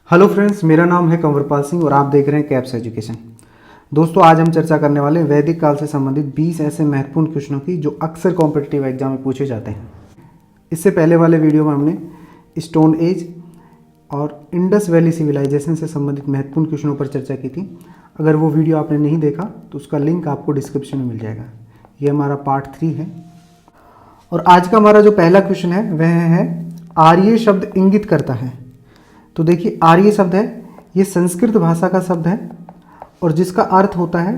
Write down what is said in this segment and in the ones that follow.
Hello friends, मेरा नाम है कंवरपाल सिंह और आप देख रहे हैं कैप्स एजुकेशन। दोस्तों, आज हम चर्चा करने वाले हैं वैदिक काल से संबंधित 20 ऐसे महत्वपूर्ण क्वेश्चनों की जो अक्सर कॉम्पिटिटिव एग्जाम में पूछे जाते हैं। इससे पहले वाले वीडियो में हमने स्टोन एज और इंडस वैली सिविलाइजेशन से संबंधित महत्वपूर्ण क्वेश्चनों पर चर्चा की थी। अगर वो वीडियो आपने नहीं देखा तो उसका लिंक आपको डिस्क्रिप्शन में मिल जाएगा। ये हमारा पार्ट 3 है और आज का हमारा जो पहला क्वेश्चन है वह है आर्य शब्द इंगित करता है। तो देखिए, आर्य शब्द है, ये संस्कृत भाषा का शब्द है और जिसका अर्थ होता है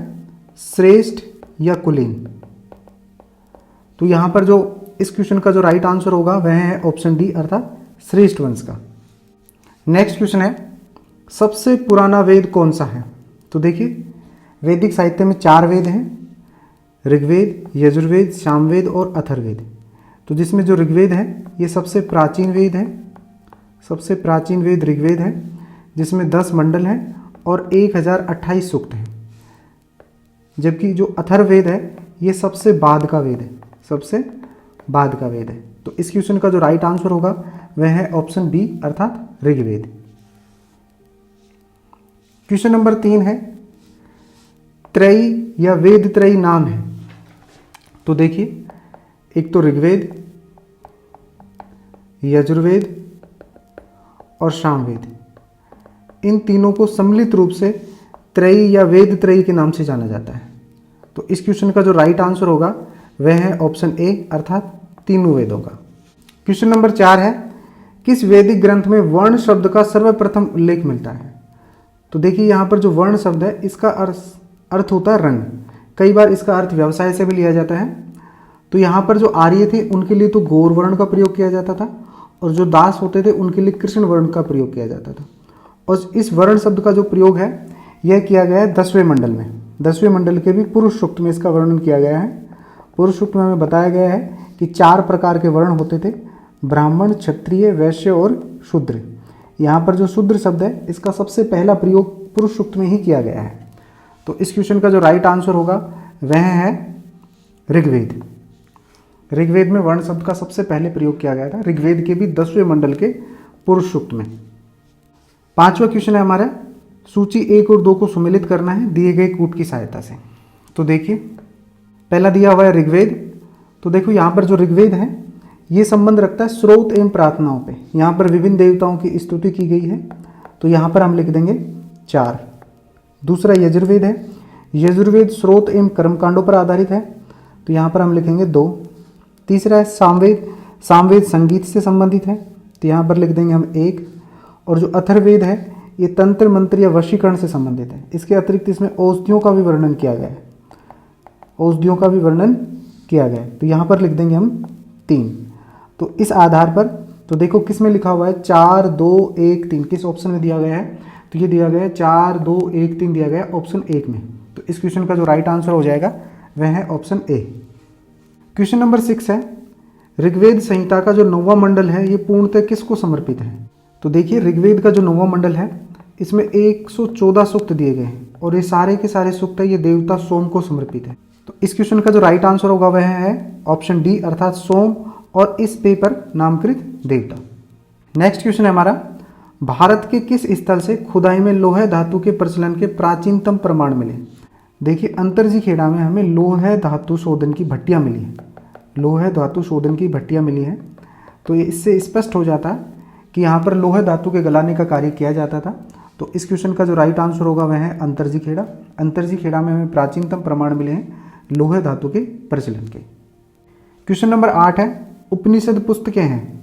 श्रेष्ठ या कुलीन। तो यहां पर जो इस क्वेश्चन का जो राइट आंसर होगा वह है ऑप्शन डी अर्थात श्रेष्ठ वंश का। नेक्स्ट क्वेश्चन है सबसे पुराना वेद कौन सा है। तो देखिए, वैदिक साहित्य में 4 वेद हैं, ऋग्वेद, यजुर्वेद, सामवेद और अथर्ववेद। तो जिसमें जो ऋग्वेद है ये सबसे प्राचीन वेद है। सबसे प्राचीन वेद ऋग्वेद है जिसमें 10 मंडल हैं और 1028 सूक्त हैं। जबकि जो अथर्ववेद है ये सबसे बाद का वेद है, सबसे बाद का वेद है। तो इस क्वेश्चन का जो राइट आंसर होगा वह है ऑप्शन बी अर्थात ऋग्वेद। क्वेश्चन नंबर 3 है त्रयी या वेद त्रयी नाम है। तो देखिए, एक तो ऋग्वेद, यजुर्वेद और सामवेद, इन तीनों को सम्मिलित रूप से त्रयी या वेद त्रयी के नाम से जाना जाता है। तो इस क्वेश्चन का जो राइट आंसर होगा वह है ऑप्शन ए अर्थात तीनों वेदों का। क्वेश्चन नंबर 4 है किस वैदिक ग्रंथ में वर्ण शब्द का सर्वप्रथम उल्लेख मिलता है। तो देखिए, यहाँ पर जो वर्ण शब्द है इसका अर्थ होता है रंग। कई बार इसका अर्थ व्यवसाय से भी लिया जाता है। तो यहाँ पर जो आर्य थे उनके लिए तो गौर वर्ण का प्रयोग किया जाता था और जो दास होते थे उनके लिए कृष्ण वर्ण का प्रयोग किया जाता था। और इस वर्ण शब्द का जो प्रयोग है यह किया गया है 10वें मंडल में। 10वें मंडल के भी पुरुष सूक्त में इसका वर्णन किया गया है। पुरुष सूक्त में हमें बताया गया है कि 4 प्रकार के वर्ण होते थे, ब्राह्मण, क्षत्रिय, वैश्य और शूद्र। यहाँ पर जो शूद्र शब्द है इसका सबसे पहला प्रयोग पुरुष सूक्त में ही किया गया है। तो इस क्वेश्चन का जो राइट आंसर होगा वह है ऋग्वेद। ऋग्वेद में वर्ण शब्द का सबसे पहले प्रयोग किया गया था, ऋग्वेद के भी 10वें मंडल के पुरुष सूक्त में। 5वां क्वेश्चन है हमारा सूची 1 और 2 को सुमेलित करना है दिए गए कूट की सहायता से। तो देखिए, पहला दिया हुआ है ऋग्वेद। तो देखो, यहाँ पर जो ऋग्वेद है ये संबंध रखता है स्रोत एवं प्रार्थनाओं पे। यहाँ पर विभिन्न देवताओं की स्तुति की गई है, तो यहाँ पर हम लिख देंगे 4। दूसरा यजुर्वेद है। यजुर्वेद स्रोत एवं कर्मकांडों पर आधारित है, तो यहाँ पर हम लिखेंगे 2। तीसरा है सामवेद। सामवेद संगीत से संबंधित है, तो यहाँ पर लिख देंगे हम 1। और जो अथर्ववेद है ये तंत्र मंत्र या वशीकरण से संबंधित है। इसके अतिरिक्त इसमें औषधियों का भी वर्णन किया गया है, औषधियों का भी वर्णन किया गया है, तो यहाँ पर लिख देंगे हम 3। तो इस आधार पर तो देखो किस में लिखा हुआ है 4 2 1 3, किस ऑप्शन में दिया गया है। तो ये दिया गया है 4 2 1 3 दिया गया है ऑप्शन 1 में। तो इस क्वेश्चन का जो राइट आंसर हो जाएगा वह है ऑप्शन ए। क्वेश्चन नंबर 6 है ऋग्वेद संहिता का जो 9वां मंडल है ये पूर्णतः किसको समर्पित है। तो देखिए, ऋग्वेद का जो 9वां मंडल है इसमें 114 सूक्त दिए गए हैं और ये सारे के सारे सूक्त है ये देवता सोम को समर्पित है। तो इस क्वेश्चन का जो राइट आंसर होगा वह है ऑप्शन डी अर्थात सोम और इस पे पर नामकृत देवता। नेक्स्ट क्वेश्चन है हमारा भारत के किस स्थल से खुदाई में लोहे धातु के प्रचलन के प्राचीनतम प्रमाण मिले। देखिए, अंतरजी खेड़ा में हमें लोहे धातु शोधन की भट्टियाँ मिली हैं, लोहे धातु शोधन की भट्टियाँ मिली हैं। तो ये इससे स्पष्ट हो जाता है कि यहाँ पर लोहे धातु के गलाने का कार्य किया जाता था। तो इस क्वेश्चन का जो राइट आंसर होगा वह है अंतरजी खेड़ा। अंतरजी खेड़ा में हमें प्राचीनतम प्रमाण मिले हैं लोहे धातु के प्रचलन के। क्वेश्चन नंबर 8 है उपनिषद पुस्तकें हैं।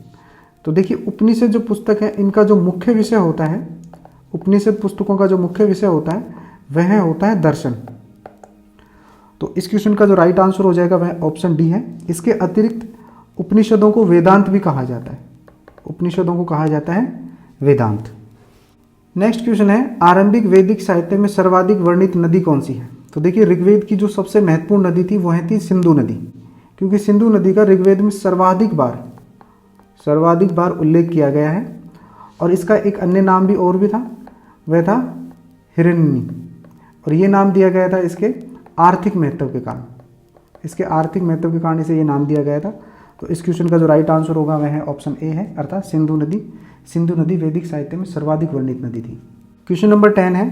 तो देखिए, उपनिषद जो पुस्तक है इनका जो मुख्य विषय होता है, उपनिषद पुस्तकों का जो मुख्य विषय होता है वह होता है दर्शन। तो इस क्वेश्चन का जो राइट आंसर हो जाएगा वह ऑप्शन डी है। इसके अतिरिक्त उपनिषदों को वेदांत भी कहा जाता है, उपनिषदों को कहा जाता है वेदांत। नेक्स्ट क्वेश्चन है आरंभिक वैदिक साहित्य में सर्वाधिक वर्णित नदी कौन सी है। तो देखिए, ऋग्वेद की जो सबसे महत्वपूर्ण नदी थी वह थी सिंधु नदी, क्योंकि सिंधु नदी का ऋग्वेद में सर्वाधिक बार उल्लेख किया गया है। और इसका एक अन्य नाम भी और भी था, वह था हिरण्य। और ये नाम दिया गया था इसके आर्थिक महत्व के कारण, इसके आर्थिक महत्व के कारण इसे ये नाम दिया गया था। तो इस क्वेश्चन का जो राइट आंसर होगा वह है ऑप्शन ए है, अर्थात सिंधु नदी। सिंधु नदी वैदिक साहित्य में सर्वाधिक वर्णित नदी थी। क्वेश्चन नंबर 10 है,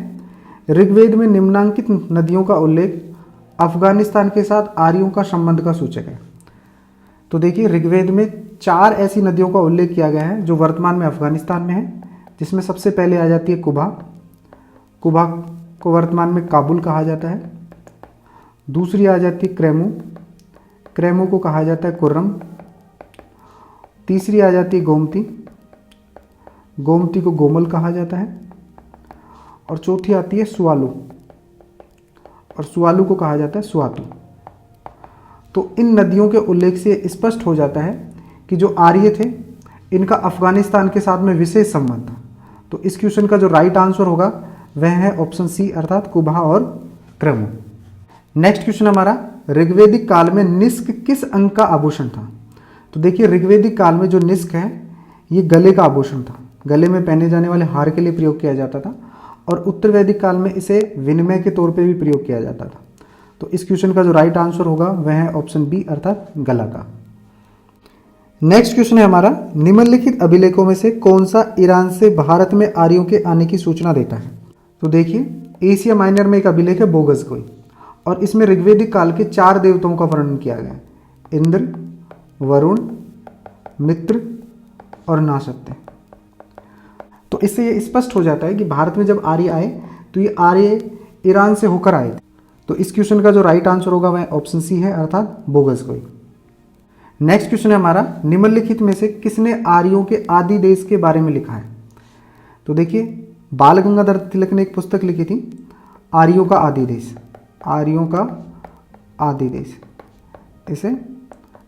ऋग्वेद में निम्नांकित नदियों का उल्लेख अफगानिस्तान के साथ आर्यों का संबंध का सूचक है। तो देखिए, ऋग्वेद में 4 ऐसी नदियों का उल्लेख किया गया है जो वर्तमान में अफगानिस्तान में है, जिसमें सबसे पहले आ जाती है कुबा। कुबा को वर्तमान में काबुल कहा जाता है। दूसरी आ जाती है क्रेमू। क्रेमू को कहा जाता है कुर्रम। तीसरी आ जाती है गोमती। गोमती को गोमल कहा जाता है। और चौथी आती है सुआलू, और सुआलू को कहा जाता है सुआतू। तो इन नदियों के उल्लेख से स्पष्ट हो जाता है कि जो आर्य थे इनका अफगानिस्तान के साथ में विशेष संबंध था। तो इस क्वेश्चन का जो राइट आंसर होगा वह है ऑप्शन सी, अर्थात कुबा और क्रेमू। नेक्स्ट क्वेश्चन हमारा, ऋग्वेदिक काल में निष्क किस अंग का आभूषण था? तो देखिए, ऋग्वेदिक काल में जो निष्क है ये गले का आभूषण था, गले में पहने जाने वाले हार के लिए प्रयोग किया जाता था। और उत्तर वैदिक काल में इसे विनिमय के तौर पे भी प्रयोग किया जाता था। तो इस क्वेश्चन का जो राइट आंसर होगा वह है ऑप्शन बी, अर्थात गला का। नेक्स्ट क्वेश्चन है हमारा, निम्नलिखित अभिलेखों में से कौन सा ईरान से भारत में आर्यों के आने की सूचना देता है? तो देखिए, एशिया माइनर में एक अभिलेख है बोगसकोई, और इसमें ऋग्वेदिक काल के 4 देवताओं का वर्णन किया गया है, इंद्र, वरुण, मित्र और नासत्य। तो इससे ये स्पष्ट हो जाता है कि भारत में जब आर्य आए तो ये आर्य ईरान से होकर आए थे। तो इस क्वेश्चन का जो राइट आंसर होगा वह ऑप्शन सी है, अर्थात बोगसकोई। नेक्स्ट क्वेश्चन है हमारा, निम्नलिखित में से किसने आर्यों के आदि देश के बारे में लिखा है? तो देखिए, बाल गंगाधर तिलक ने एक पुस्तक लिखी थी, आर्यों का आदि देश। आर्यों का आदि देश, इसे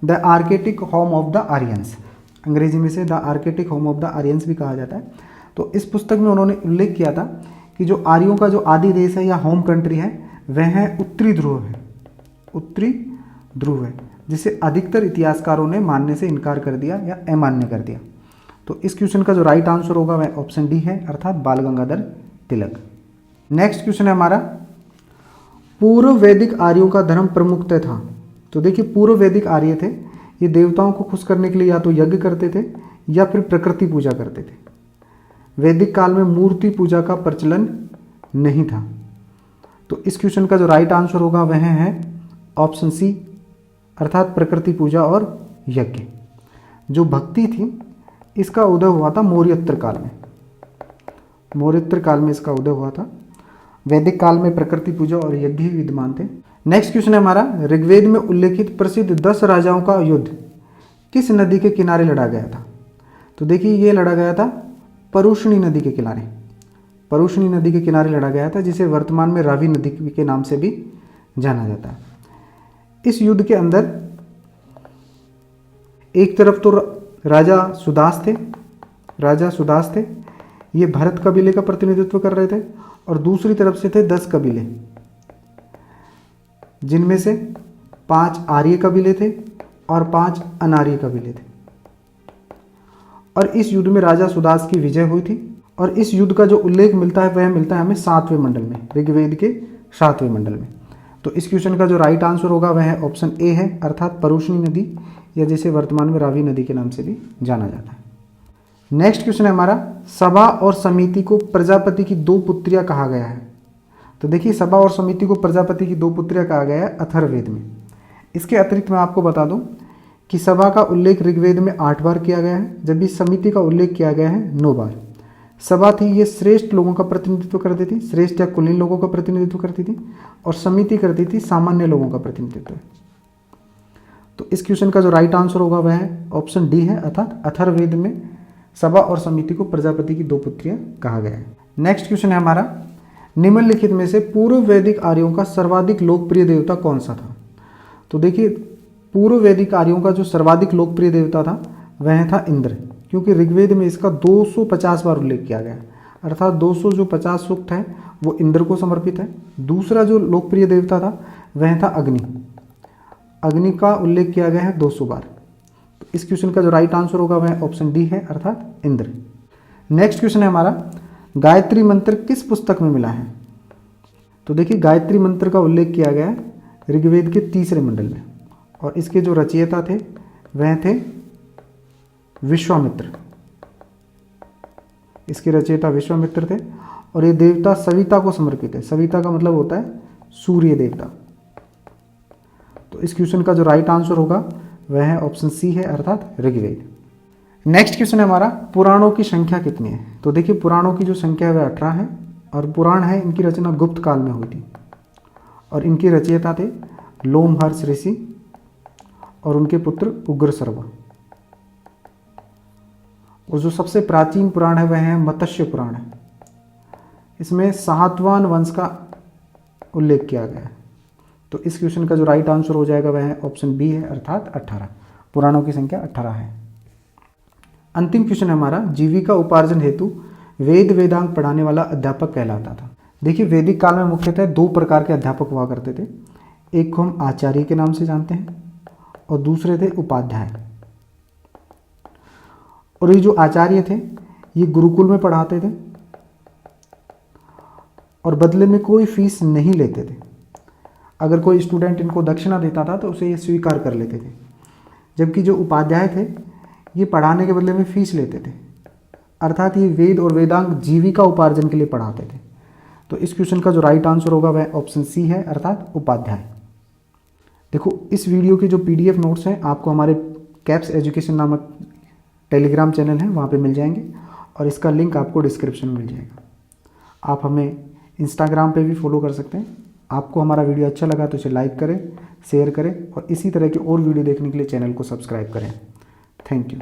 the Arctic home of the Aryans, अंग्रेजी में से the Arctic home of the Aryans भी कहा जाता है। तो इस पुस्तक में उन्होंने उल्लेख किया था कि जो आर्यों का जो आदि देश है या होम कंट्री है वह है उत्तरी ध्रुव है। उत्तरी ध्रुव है, जिसे अधिकतर इतिहासकारों ने मानने से इनकार कर दिया या अमान्य कर दिया। तो इस क्वेश्चन का जो राइट आंसर होगा वह ऑप्शन डी है, अर्थात बाल गंगाधर तिलक। नेक्स्ट क्वेश्चन है हमारा, पूर्व वैदिक आर्यों का धर्म प्रमुखतः था। तो देखिए, पूर्व वैदिक आर्य थे, ये देवताओं को खुश करने के लिए या तो यज्ञ करते थे या फिर प्रकृति पूजा करते थे। वैदिक काल में मूर्ति पूजा का प्रचलन नहीं था। तो इस क्वेश्चन का जो राइट आंसर होगा वह है ऑप्शन सी, अर्थात प्रकृति पूजा और यज्ञ। जो भक्ति थी इसका उदय हुआ था मौर्योत्तर काल में। मौर्योत्तर काल में इसका उदय हुआ था। वैदिक काल में प्रकृति पूजा और यज्ञ ही विद्यमान थे। नेक्स्ट क्वेश्चन है हमारा, ऋग्वेद में उल्लेखित प्रसिद्ध 10 राजाओं का युद्ध किस नदी के किनारे लड़ा गया था? तो देखिए, ये लड़ा गया था परुष्णी नदी के किनारे। परुष्णी नदी के किनारे लड़ा गया था, जिसे वर्तमान में रावी नदी के नाम से भी जाना जाता है। इस युद्ध के अंदर एक तरफ तो राजा सुदास थे, ये भरत कबीले का प्रतिनिधित्व कर रहे थे, और दूसरी तरफ से थे 10 कबीले, जिनमें से 5 आर्य कबीले थे और 5 अनार्य कबीले थे। और इस युद्ध में राजा सुदास की विजय हुई थी। और इस युद्ध का जो उल्लेख मिलता है वह मिलता है हमें 7वें मंडल में, ऋग्वेद के 7वें मंडल में। तो इस क्वेश्चन का जो राइट आंसर होगा वह है ऑप्शन ए है, अर्थात परुष्णी नदी, या जिसे वर्तमान में रावी नदी के नाम से भी जाना जाता है। नेक्स्ट क्वेश्चन है हमारा, सभा और समिति को प्रजापति की 2 पुत्रियां कहा गया है। तो देखिए, सभा और समिति को प्रजापति की 2 पुत्रियां कहा गया है अथर्ववेद में। इसके अतिरिक्त मैं आपको बता दूं कि सभा का उल्लेख ऋग्वेद में 8 बार किया गया है, जबकि समिति का उल्लेख किया गया है 9 बार। सभा थी, ये श्रेष्ठ लोगों का प्रतिनिधित्व करती थी, श्रेष्ठ या कुलीन लोगों का प्रतिनिधित्व करती थी, और समिति करती थी सामान्य लोगों का प्रतिनिधित्व। तो इस क्वेश्चन का जो राइट आंसर होगा वह है ऑप्शन डी है, अर्थात अथर्ववेद में सभा और समिति को प्रजापति की 2 पुत्रियां कहा गया है। नेक्स्ट क्वेश्चन है हमारा, निम्नलिखित में से पूर्व वैदिक आर्यों का सर्वाधिक लोकप्रिय देवता कौन सा था? तो देखिए, पूर्व वैदिक आर्यों का जो सर्वाधिक लोकप्रिय देवता था वह था इंद्र, क्योंकि ऋग्वेद में इसका 250 बार उल्लेख किया गया है, अर्थात 250 सूक्त है वो इंद्र को समर्पित है। दूसरा जो लोकप्रिय देवता था वह था अग्नि। अग्नि का उल्लेख किया गया है 200 बार। तो इस क्वेश्चन का जो राइट आंसर होगा वह ऑप्शन डी है, अर्थात इंद्र। नेक्स्ट क्वेश्चन है हमारा, गायत्री मंत्र किस पुस्तक में मिला है? तो देखिए, गायत्री मंत्र का उल्लेख किया गया है ऋग्वेद के 3रे मंडल में, और इसके जो रचयिता थे वह थे विश्वामित्र। इसके रचयिता विश्वामित्र थे और ये देवता सविता को समर्पित है। सविता का मतलब होता है सूर्य देवता। तो इस क्वेश्चन का जो राइट आंसर होगा वह है ऑप्शन सी है, अर्थात ऋग्वेद। नेक्स्ट क्वेश्चन है हमारा, पुराणों की संख्या कितनी है? तो देखिए पुराणों की जो संख्या है वह 18 है और पुराण है इनकी रचना गुप्त काल में हुई थी और इनके रचयिता थे लोमहर्ष ऋषि और उनके पुत्र उग्रसर्वा। और जो सबसे प्राचीन पुराण है वह है मत्स्य पुराण है। इसमें सातवान वंश का उल्लेख किया गया है। तो इस क्वेश्चन का जो राइट आंसर हो जाएगा वह है ऑप्शन बी है, अर्थात 18। पुराणों की संख्या 18 है। अंतिम क्वेश्चन है हमारा, जीविका उपार्जन हेतु वेद वेदांग पढ़ाने वाला अध्यापक कहलाता था। देखिए वैदिक काल में मुख्यतः 2 प्रकार के अध्यापक हुआ करते थे। एक को हम आचार्य के नाम से जानते हैं और दूसरे थे उपाध्याय। और ये जो आचार्य थे ये गुरुकुल में पढ़ाते थे और बदले में कोई फीस नहीं लेते थे। अगर कोई स्टूडेंट इनको दक्षिणा देता था तो उसे ये स्वीकार कर लेते थे। जबकि जो उपाध्याय थे ये पढ़ाने के बदले में फीस लेते थे, अर्थात ये वेद और वेदांग जीविका उपार्जन के लिए पढ़ाते थे। तो इस क्वेश्चन का जो राइट आंसर होगा वह ऑप्शन सी है, अर्थात उपाध्याय। देखो इस वीडियो के जो PDF नोट्स हैं आपको हमारे कैप्स एजुकेशन नामक टेलीग्राम चैनल है वहाँ पे मिल जाएंगे और इसका लिंक आपको डिस्क्रिप्शन में मिल जाएगा। आप हमें इंस्टाग्राम पे भी फॉलो कर सकते हैं। आपको हमारा वीडियो अच्छा लगा तो इसे लाइक करें, शेयर करें और इसी तरह के और वीडियो देखने के लिए चैनल को सब्सक्राइब करें। Thank you.